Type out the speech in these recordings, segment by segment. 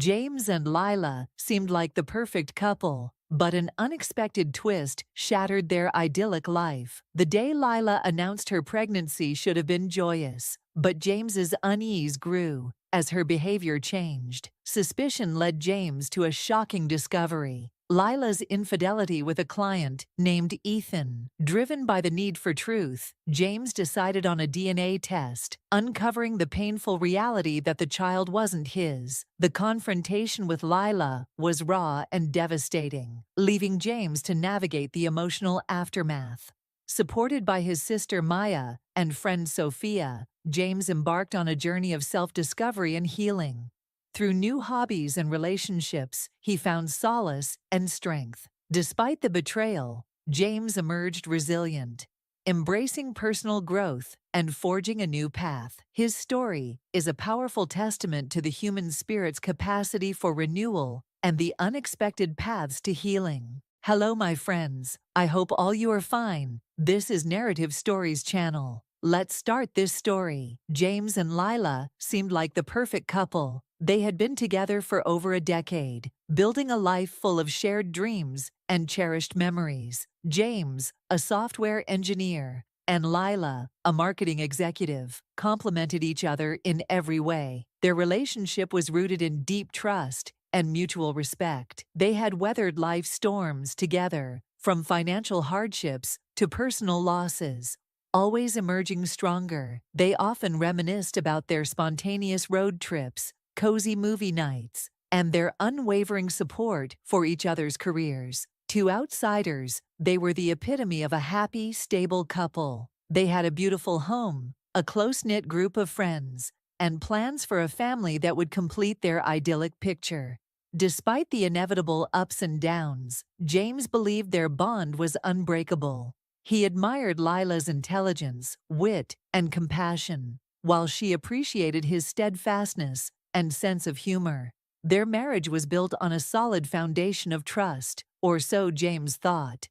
James and Lila seemed like the perfect couple, but an unexpected twist shattered their idyllic life. The day Lila announced her pregnancy should have been joyous, but James's unease grew as her behavior changed. Suspicion led James to a shocking discovery: Lila's infidelity with a client named Ethan. Driven by the need for truth, James decided on a DNA test, uncovering the painful reality that the child wasn't his. The confrontation with Lila was raw and devastating, leaving James to navigate the emotional aftermath. Supported by his sister Maya and friend Sophia, James embarked on a journey of self-discovery and healing. Through new hobbies and relationships, he found solace and strength. Despite the betrayal, James emerged resilient, embracing personal growth and forging a new path. His story is a powerful testament to the human spirit's capacity for renewal and the unexpected paths to healing. Hello, my friends. I hope all you are fine. This is Narrative Stories channel. Let's start this story. James and Lila seemed like the perfect couple. They had been together for over a decade, building a life full of shared dreams and cherished memories. James, a software engineer, and Lila, a marketing executive, complemented each other in every way. Their relationship was rooted in deep trust and mutual respect. They had weathered life's storms together, from financial hardships to personal losses, always emerging stronger. They often reminisced about their spontaneous road trips, cozy movie nights, and their unwavering support for each other's careers. To outsiders, they were the epitome of a happy, stable couple. They had a beautiful home, a close-knit group of friends, and plans for a family that would complete their idyllic picture. Despite the inevitable ups and downs, James believed their bond was unbreakable. He admired Lila's intelligence, wit, and compassion, while she appreciated his steadfastness and sense of humor. Their marriage was built on a solid foundation of trust, or so James thought.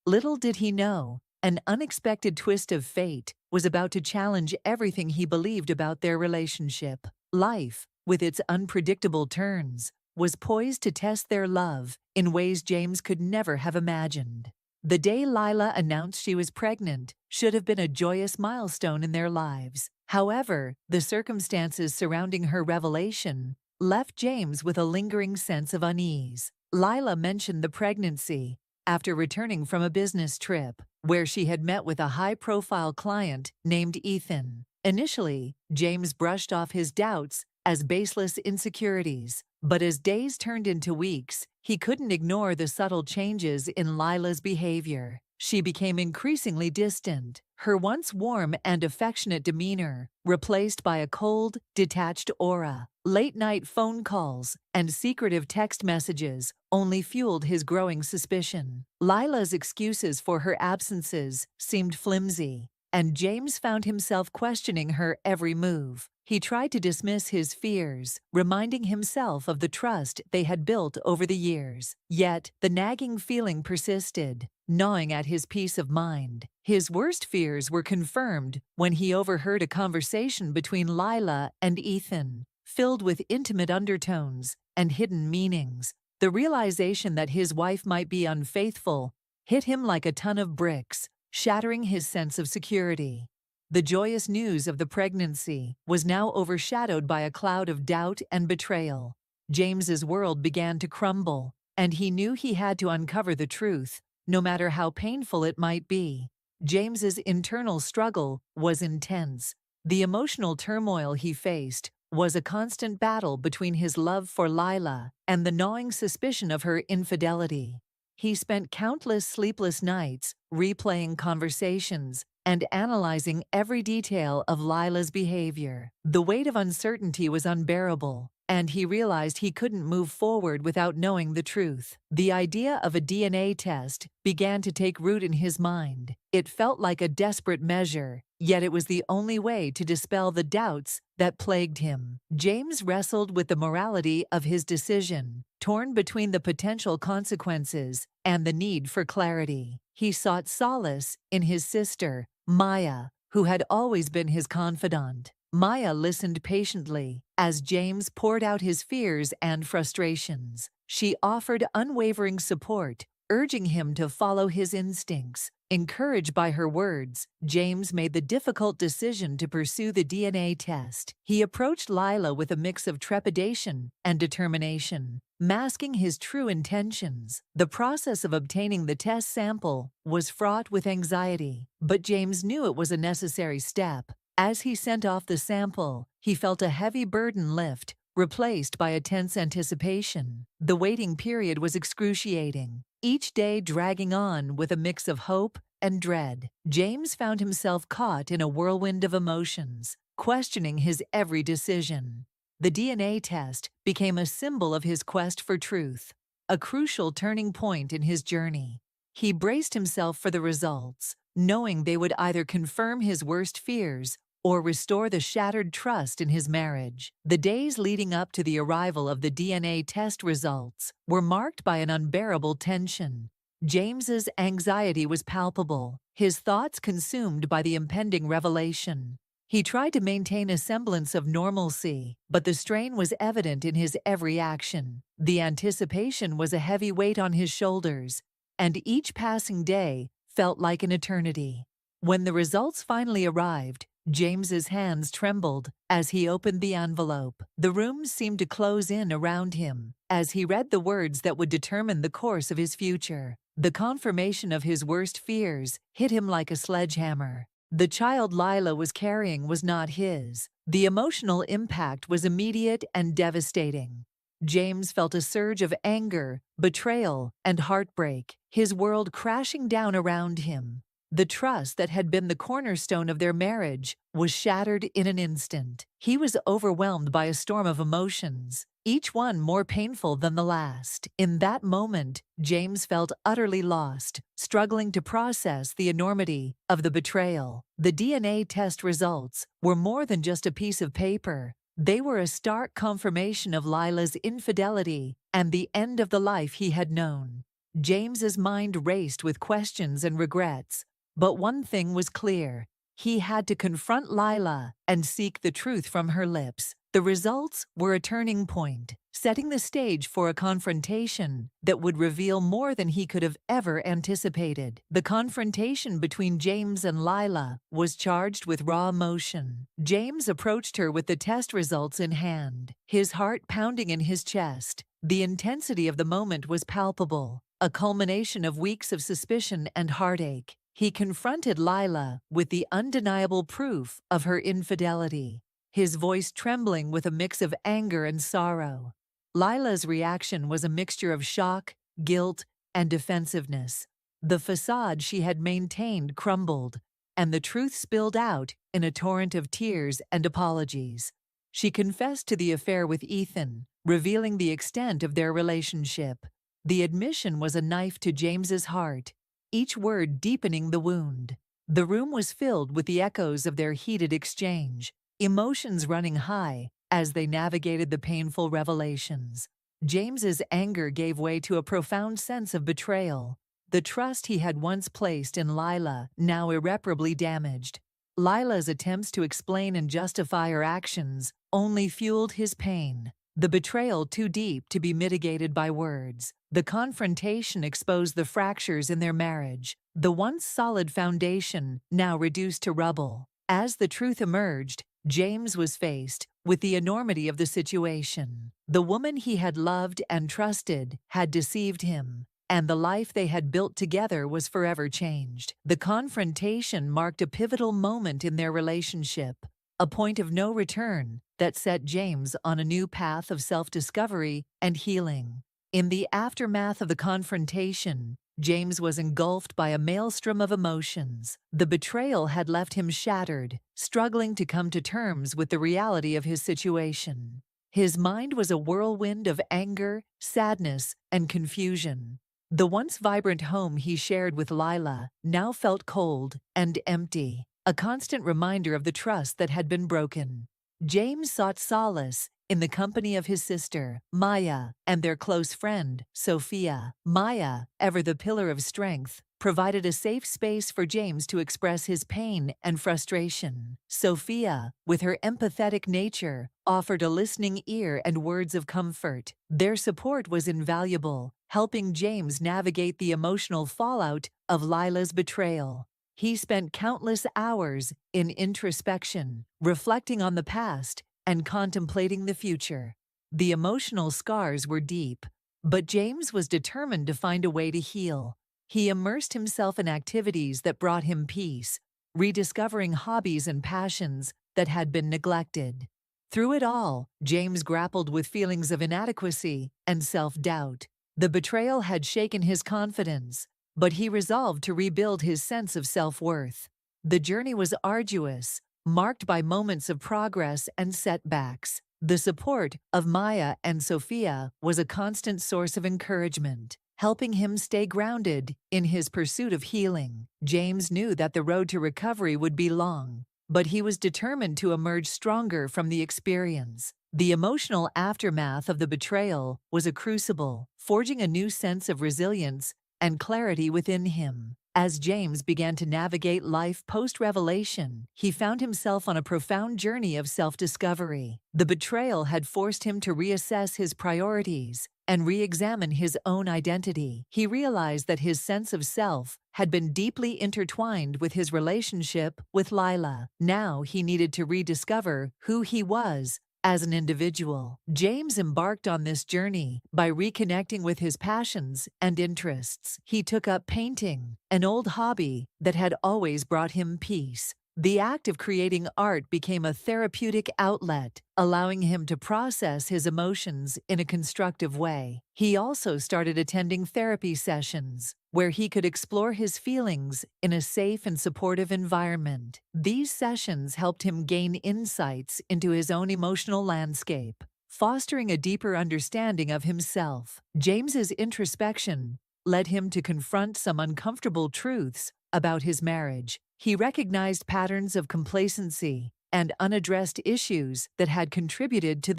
Little did he know, an unexpected twist of fate was about to challenge everything he believed about their relationship. Life, with its unpredictable turns, was poised to test their love in ways James could never have imagined. The day Lila announced she was pregnant should have been a joyous milestone in their lives. However, the circumstances surrounding her revelation left James with a lingering sense of unease. Lila mentioned the pregnancy after returning from a business trip, where she had met with a high-profile client named Ethan. Initially, James brushed off his doubts as baseless insecurities, but as days turned into weeks, he couldn't ignore the subtle changes in Lila's behavior. She became increasingly distant, her once warm and affectionate demeanor replaced by a cold, detached aura. Late-night phone calls and secretive text messages only fueled his growing suspicion. Lila's excuses for her absences seemed flimsy, and James found himself questioning her every move. He tried to dismiss his fears, reminding himself of the trust they had built over the years. Yet, the nagging feeling persisted, gnawing at his peace of mind. His worst fears were confirmed when he overheard a conversation between Lila and Ethan, filled with intimate undertones and hidden meanings. The realization that his wife might be unfaithful hit him like a ton of bricks, shattering his sense of security. The joyous news of the pregnancy was now overshadowed by a cloud of doubt and betrayal. James's world began to crumble, and he knew he had to uncover the truth, no matter how painful it might be. James's internal struggle was intense. The emotional turmoil he faced was a constant battle between his love for Lila and the gnawing suspicion of her infidelity. He spent countless sleepless nights replaying conversations and analyzing every detail of Lila's behavior. The weight of uncertainty was unbearable, and he realized he couldn't move forward without knowing the truth. The idea of a DNA test began to take root in his mind. It felt like a desperate measure, yet it was the only way to dispel the doubts that plagued him. James wrestled with the morality of his decision, torn between the potential consequences and the need for clarity. He sought solace in his sister, Maya, who had always been his confidant. Maya listened patiently as James poured out his fears and frustrations. She offered unwavering support, urging him to follow his instincts. Encouraged by her words, James made the difficult decision to pursue the DNA test. He approached Lila with a mix of trepidation and determination, masking his true intentions. The process of obtaining the test sample was fraught with anxiety, but James knew it was a necessary step. As he sent off the sample, he felt a heavy burden lift, replaced by a tense anticipation. The waiting period was excruciating, each day dragging on with a mix of hope and dread. James found himself caught in a whirlwind of emotions, questioning his every decision. The DNA test became a symbol of his quest for truth, a crucial turning point in his journey. He braced himself for the results, knowing they would either confirm his worst fears or restore the shattered trust in his marriage. The days leading up to the arrival of the DNA test results were marked by an unbearable tension. James's anxiety was palpable, his thoughts consumed by the impending revelation. He tried to maintain a semblance of normalcy, but the strain was evident in his every action. The anticipation was a heavy weight on his shoulders, and each passing day felt like an eternity. When the results finally arrived, James's hands trembled as he opened the envelope. The room seemed to close in around him as he read the words that would determine the course of his future. The confirmation of his worst fears hit him like a sledgehammer. The child Lila was carrying was not his. The emotional impact was immediate and devastating. James felt a surge of anger, betrayal, and heartbreak, his world crashing down around him. The trust that had been the cornerstone of their marriage was shattered in an instant. He was overwhelmed by a storm of emotions, each one more painful than the last. In that moment, James felt utterly lost, struggling to process the enormity of the betrayal. The DNA test results were more than just a piece of paper. They were a stark confirmation of Lila's infidelity and the end of the life he had known. James's mind raced with questions and regrets. But one thing was clear. He had to confront Lila and seek the truth from her lips. The results were a turning point, setting the stage for a confrontation that would reveal more than he could have ever anticipated. The confrontation between James and Lila was charged with raw emotion. James approached her with the test results in hand, his heart pounding in his chest. The intensity of the moment was palpable, a culmination of weeks of suspicion and heartache. He confronted Lila with the undeniable proof of her infidelity, his voice trembling with a mix of anger and sorrow. Lila's reaction was a mixture of shock, guilt, and defensiveness. The facade she had maintained crumbled, and the truth spilled out in a torrent of tears and apologies. She confessed to the affair with Ethan, revealing the extent of their relationship. The admission was a knife to James's heart, each word deepening the wound. The room was filled with the echoes of their heated exchange, emotions running high as they navigated the painful revelations. James's anger gave way to a profound sense of betrayal. The trust he had once placed in Lila, now irreparably damaged. Lila's attempts to explain and justify her actions only fueled his pain. The betrayal too deep to be mitigated by words. The confrontation exposed the fractures in their marriage, the once solid foundation now reduced to rubble. As the truth emerged, James was faced with the enormity of the situation. The woman he had loved and trusted had deceived him, and the life they had built together was forever changed. The confrontation marked a pivotal moment in their relationship, a point of no return that set James on a new path of self-discovery and healing. In the aftermath of the confrontation, James was engulfed by a maelstrom of emotions. The betrayal had left him shattered, struggling to come to terms with the reality of his situation. His mind was a whirlwind of anger, sadness, and confusion. The once vibrant home he shared with Lila now felt cold and empty, a constant reminder of the trust that had been broken. James sought solace in the company of his sister, Maya, and their close friend, Sophia. Maya, ever the pillar of strength, provided a safe space for James to express his pain and frustration. Sophia, with her empathetic nature, offered a listening ear and words of comfort. Their support was invaluable, helping James navigate the emotional fallout of Lila's betrayal. He spent countless hours in introspection, reflecting on the past and contemplating the future. The emotional scars were deep, but James was determined to find a way to heal. He immersed himself in activities that brought him peace, rediscovering hobbies and passions that had been neglected. Through it all, James grappled with feelings of inadequacy and self-doubt. The betrayal had shaken his confidence, but he resolved to rebuild his sense of self-worth. The journey was arduous, marked by moments of progress and setbacks. The support of Maya and Sophia was a constant source of encouragement, helping him stay grounded in his pursuit of healing. James knew that the road to recovery would be long, but he was determined to emerge stronger from the experience. The emotional aftermath of the betrayal was a crucible, forging a new sense of resilience and clarity within him. As James began to navigate life post-revelation, he found himself on a profound journey of self-discovery. The betrayal had forced him to reassess his priorities and re-examine his own identity. He realized that his sense of self had been deeply intertwined with his relationship with Lila. Now he needed to rediscover who he was as an individual. James embarked on this journey by reconnecting with his passions and interests. He took up painting, an old hobby that had always brought him peace. The act of creating art became a therapeutic outlet, allowing him to process his emotions in a constructive way. He also started attending therapy sessions, where he could explore his feelings in a safe and supportive environment. These sessions helped him gain insights into his own emotional landscape, fostering a deeper understanding of himself. James's introspection led him to confront some uncomfortable truths about his marriage. He recognized patterns of complacency and unaddressed issues that had contributed to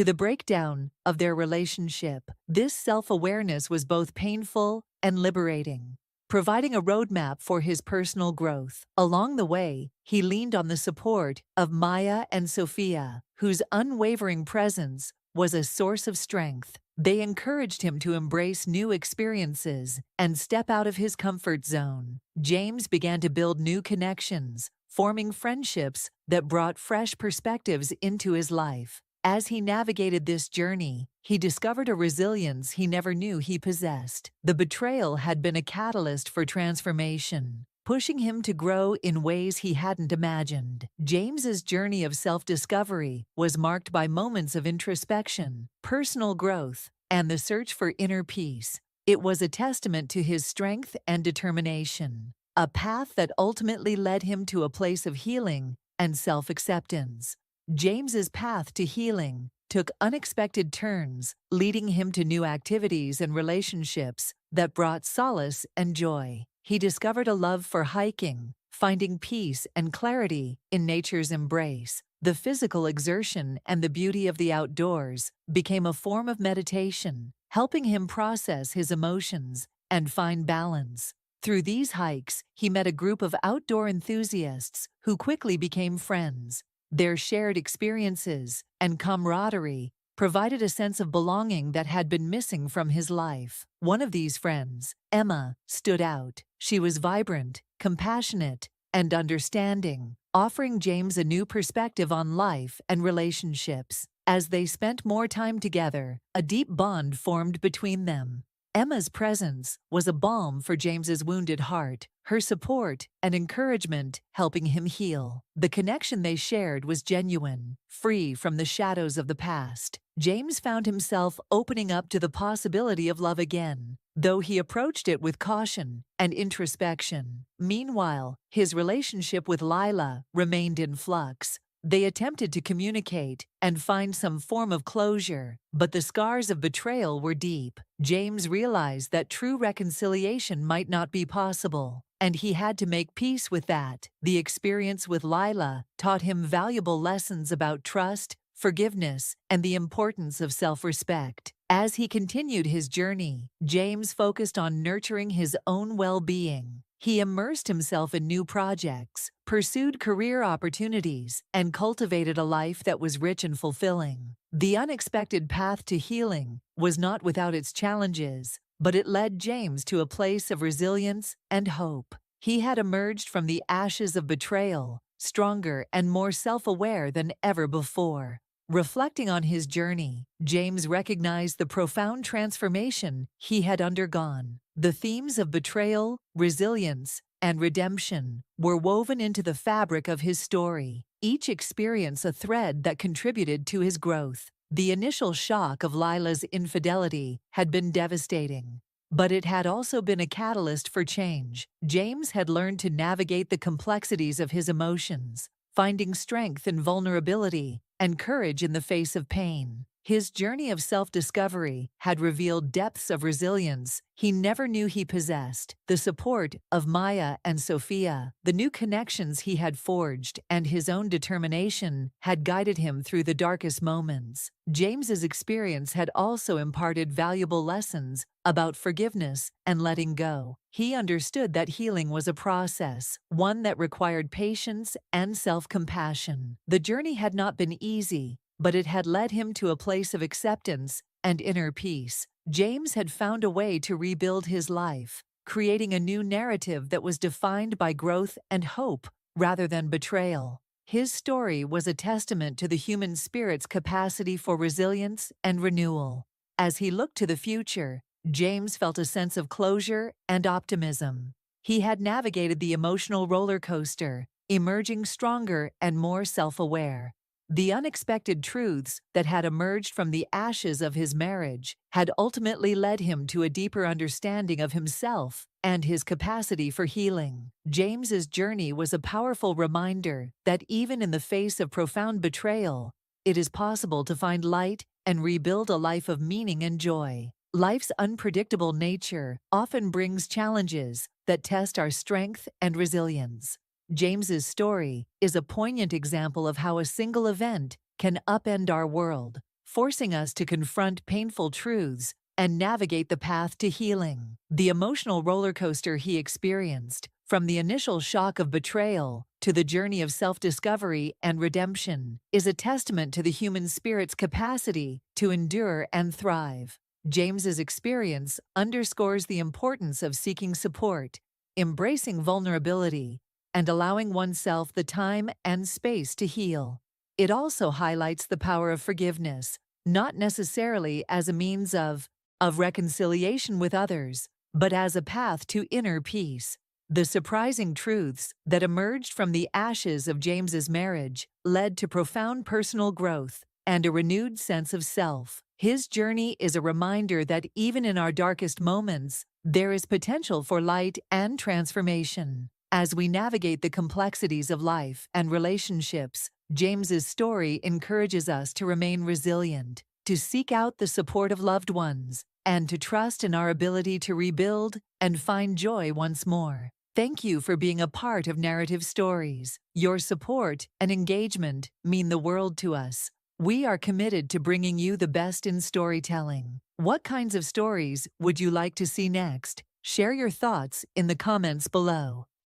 the breakdown of their relationship. This self-awareness was both painful and liberating, providing a roadmap for his personal growth. Along the way, he leaned on the support of Maya and Sophia, whose unwavering presence was a source of strength. They encouraged him to embrace new experiences and step out of his comfort zone. James began to build new connections, forming friendships that brought fresh perspectives into his life. As he navigated this journey, he discovered a resilience he never knew he possessed. The betrayal had been a catalyst for transformation, pushing him to grow in ways he hadn't imagined. James's journey of self-discovery was marked by moments of introspection, personal growth, and the search for inner peace. It was a testament to his strength and determination, a path that ultimately led him to a place of healing and self-acceptance. James's path to healing took unexpected turns, leading him to new activities and relationships that brought solace and joy. He discovered a love for hiking, finding peace and clarity in nature's embrace. The physical exertion and the beauty of the outdoors became a form of meditation, helping him process his emotions and find balance. Through these hikes, he met a group of outdoor enthusiasts who quickly became friends. Their shared experiences and camaraderie provided a sense of belonging that had been missing from his life. One of these friends, Emma, stood out. She was vibrant, compassionate, and understanding, offering James a new perspective on life and relationships. As they spent more time together, a deep bond formed between them. Emma's presence was a balm for James's wounded heart, her support and encouragement helping him heal. The connection they shared was genuine, free from the shadows of the past. James found himself opening up to the possibility of love again, though he approached it with caution and introspection. Meanwhile, his relationship with Lila remained in flux. They attempted to communicate and find some form of closure, but the scars of betrayal were deep. James realized that true reconciliation might not be possible, and he had to make peace with that. The experience with Lila taught him valuable lessons about trust, forgiveness, and the importance of self-respect. As he continued his journey, James focused on nurturing his own well-being. He immersed himself in new projects, pursued career opportunities, and cultivated a life that was rich and fulfilling. The unexpected path to healing was not without its challenges, but it led James to a place of resilience and hope. He had emerged from the ashes of betrayal, stronger and more self-aware than ever before. Reflecting on his journey, James recognized the profound transformation he had undergone. The themes of betrayal, resilience, and redemption were woven into the fabric of his story, each experience a thread that contributed to his growth. The initial shock of Lila's infidelity had been devastating, but it had also been a catalyst for change. James had learned to navigate the complexities of his emotions, finding strength in vulnerability and courage in the face of pain. His journey of self-discovery had revealed depths of resilience he never knew he possessed. The support of Maya and Sophia, the new connections he had forged, and his own determination had guided him through the darkest moments. James's experience had also imparted valuable lessons about forgiveness and letting go. He understood that healing was a process, one that required patience and self-compassion. The journey had not been easy, but it had led him to a place of acceptance and inner peace. James had found a way to rebuild his life, creating a new narrative that was defined by growth and hope rather than betrayal. His story was a testament to the human spirit's capacity for resilience and renewal. As he looked to the future, James felt a sense of closure and optimism. He had navigated the emotional roller coaster, emerging stronger and more self-aware. The unexpected truths that had emerged from the ashes of his marriage had ultimately led him to a deeper understanding of himself and his capacity for healing. James's journey was a powerful reminder that even in the face of profound betrayal, it is possible to find light and rebuild a life of meaning and joy. Life's unpredictable nature often brings challenges that test our strength and resilience. James's story is a poignant example of how a single event can upend our world, forcing us to confront painful truths and navigate the path to healing. The emotional roller coaster he experienced, from the initial shock of betrayal to the journey of self-discovery and redemption, is a testament to the human spirit's capacity to endure and thrive. James's experience underscores the importance of seeking support, embracing vulnerability, and allowing oneself the time and space to heal. It also highlights the power of forgiveness, not necessarily as a means of reconciliation with others, but as a path to inner peace. The surprising truths that emerged from the ashes of James's marriage led to profound personal growth and a renewed sense of self. His journey is a reminder that even in our darkest moments, there is potential for light and transformation. As we navigate the complexities of life and relationships, James's story encourages us to remain resilient, to seek out the support of loved ones, and to trust in our ability to rebuild and find joy once more. Thank you for being a part of Narrative Stories. Your support and engagement mean the world to us. We are committed to bringing you the best in storytelling. What kinds of stories would you like to see next? Share your thoughts in the comments below.